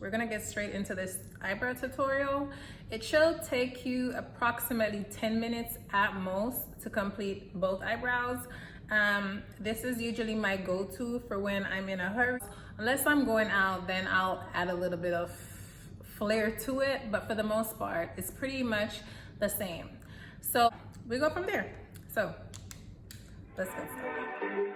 we're gonna get straight into this eyebrow tutorial. It should take you approximately 10 minutes at most to complete both eyebrows. This is usually my go-to for when I'm in a hurry. Unless I'm going out, then I'll add a little bit of flair to it, but for the most part, it's pretty much the same. So we go from there. So let's get started.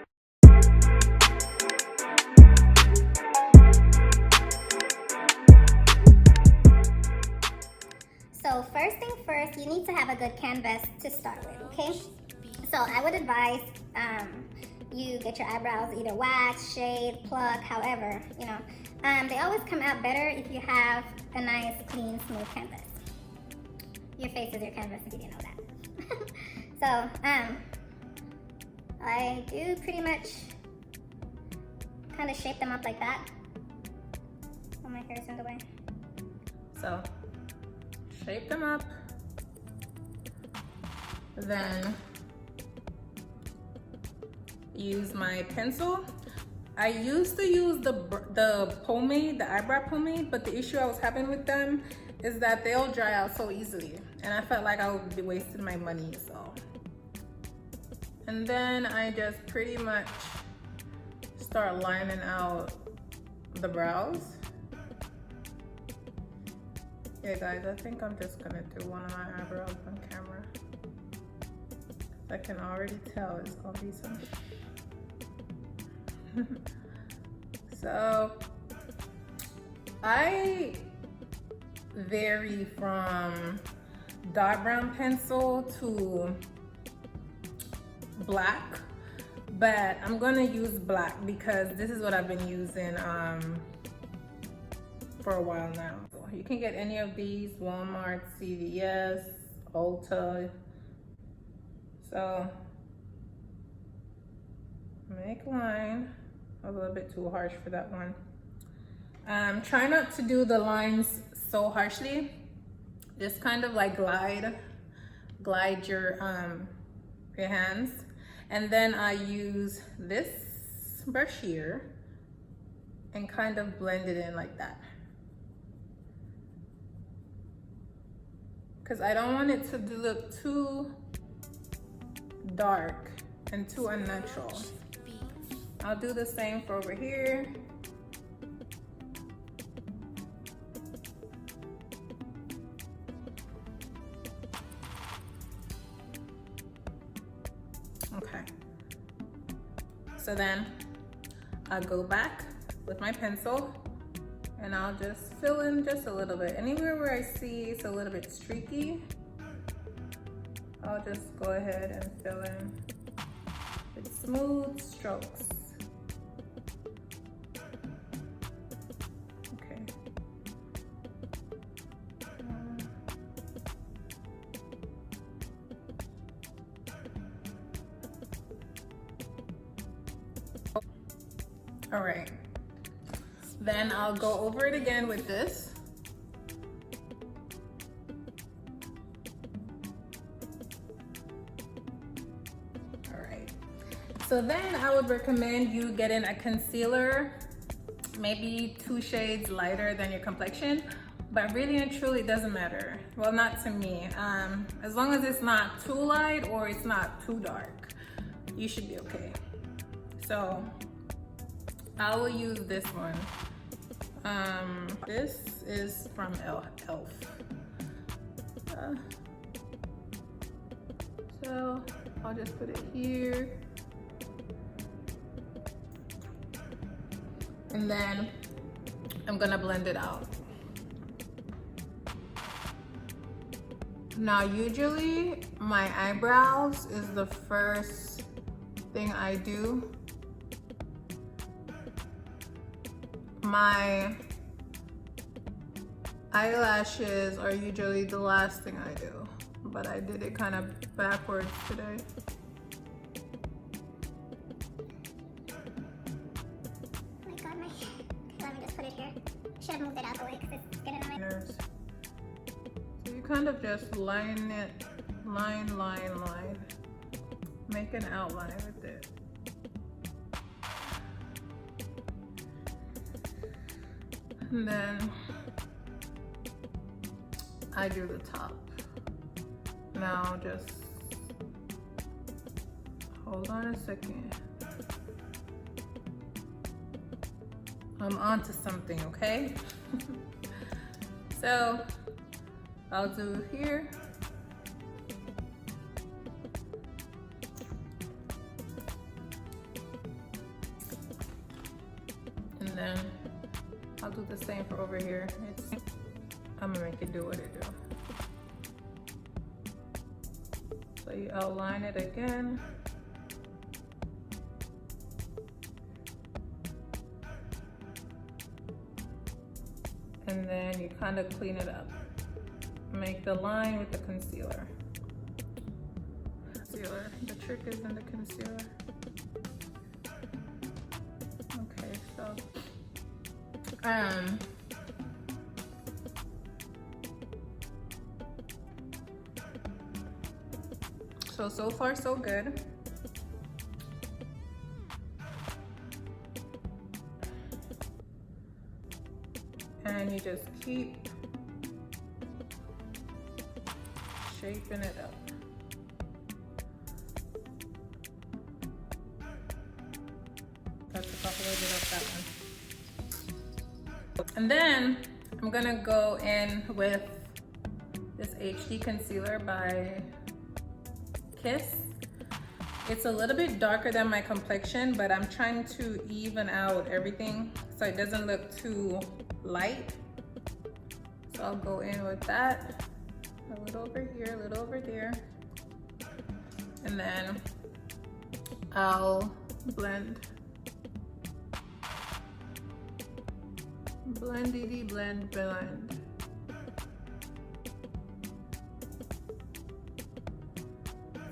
So first thing first, you need to have a good canvas to start with, okay? So I would advise you get your eyebrows either wax, shade, pluck, however, you know. They always come out better if you have a nice, clean, smooth canvas. Your face is your canvas if you didn't know that. So I do pretty much kind of shape them up like that. Oh, my hair's in the way. So shape them up, then use my pencil. I used to use the pomade, the eyebrow pomade, but the issue I was having with them is that they'll dry out so easily, and I felt like I would be wasting my money. So, and then I just pretty much start lining out the brows. Yeah, guys, I think I'm just gonna do one of my eyebrows on camera. I can already tell it's gonna be some So I vary from dark brown pencil to black, but I'm gonna use black because this is what I've been using for a while now. You can get any of these, Walmart, CVS, Ulta. So make line. A little bit too harsh for that one. Try not to do the lines so harshly. Just kind of like glide your hands. And then I use this brush here and kind of blend it in like that. Because I don't want it to look too dark and too unnatural. I'll do the same for over here. Okay. So then I'll go back with my pencil and I'll just fill in just a little bit. Anywhere where I see it's a little bit streaky, I'll just go ahead and fill in with smooth strokes. Okay. All right. Then I'll go over it again with this. All right. So then I would recommend you getting a concealer, maybe 2 shades lighter than your complexion, but really and truly it doesn't matter. Well, not to me. As long as it's not too light or it's not too dark, you should be okay. So I will use this one. This is from e.l.f. So I'll just put it here. And then I'm gonna blend it out. Now, usually my eyebrows is the first thing I do. My eyelashes are usually the last thing I do, but I did it kind of backwards today. Oh my god, let me just put it here. Should have moved it out of the way because it's getting on my nerves. So you kind of just line it, line. Make an outline with it. Okay. And then I do the top. Now just hold on a second. I'm onto something, okay? So I'll do here. And then I'll do the same for over here. I'm gonna make it do what it do. So you outline it again. And then you kind of clean it up. Make the line with the concealer. The trick is in the concealer. Okay, so far so good. And you just keep shaping it up. That's a couple of bit of that one. And then I'm gonna go in with this HD concealer by Kiss. It's a little bit darker than my complexion, but I'm trying to even out everything so it doesn't look too light. So I'll go in with that. A little over here, a little over there. And then I'll blend. Blendity blend blend.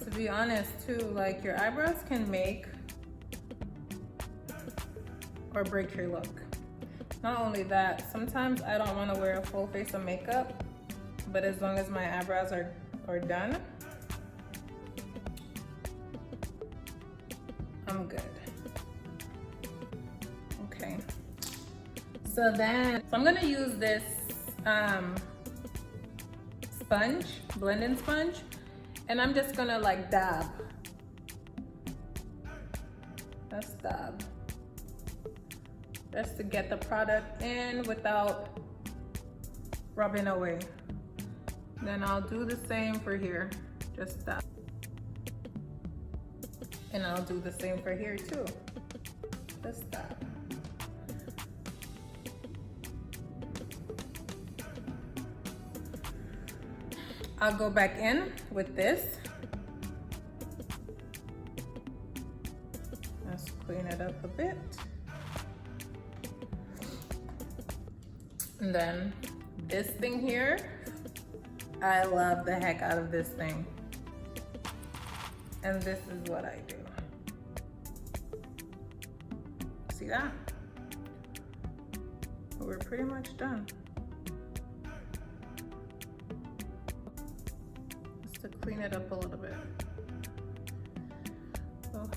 To be honest too, like your eyebrows can make or break your look. Not only that, sometimes I don't want to wear a full face of makeup, but as long as my eyebrows are done, I'm good. Okay. So I'm gonna use this sponge, blending sponge, and I'm just gonna like dab. Let's dab. Just to get the product in without rubbing away. Then I'll do the same for here, just that. And I'll do the same for here too, just that. I'll go back in with this. Let's clean it up a bit. And then this thing here, I love the heck out of this thing. And this is what I do. See that? We're pretty much done. Just to clean it up a little bit. So.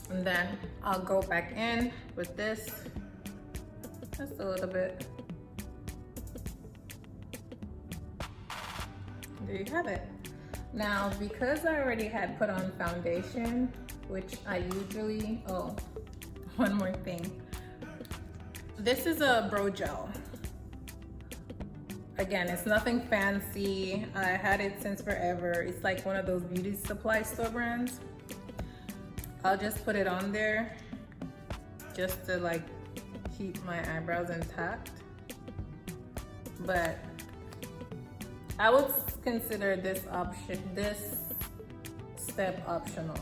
And then I'll go back in with this, just a little bit. There you have it. Now, because I already had put on foundation, which I usually, oh, one more thing. This is a brow gel. Again, it's nothing fancy. I had it since forever. It's like one of those beauty supply store brands. I'll just put it on there just to like keep my eyebrows intact. But I would consider this step optional.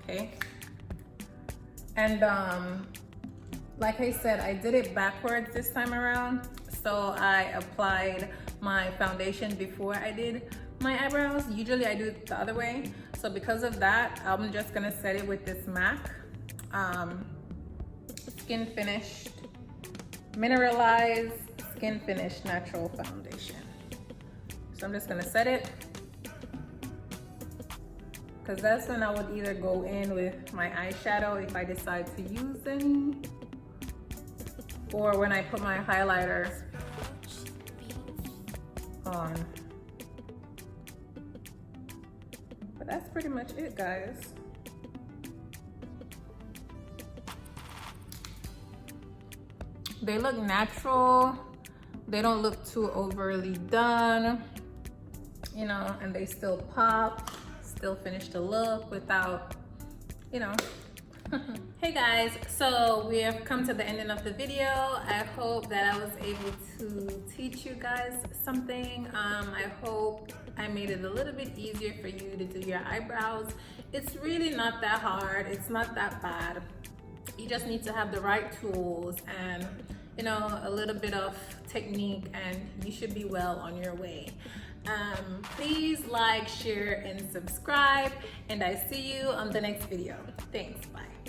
Okay. And like I said, I did it backwards this time around. So I applied my foundation before I did my eyebrows. Usually I do it the other way. So because of that, I'm just gonna set it with this MAC Skin Finished Mineralized Skin Finish Natural Foundation. So I'm just gonna set it, because that's when I would either go in with my eyeshadow if I decide to use any, or when I put my highlighter on. But that's pretty much it, guys. They look natural. They don't look too overly done, you know, and they still pop, still finish the look without, you know. Hey guys, so we have come to the ending of the video. I hope that I was able to teach you guys something. I hope I made it a little bit easier for you to do your eyebrows. It's really not that hard. It's not that bad. You just need to have the right tools and, you know, a little bit of technique, and you should be well on your way. Please like, share, and subscribe, and I see you on the next video. Thanks, bye.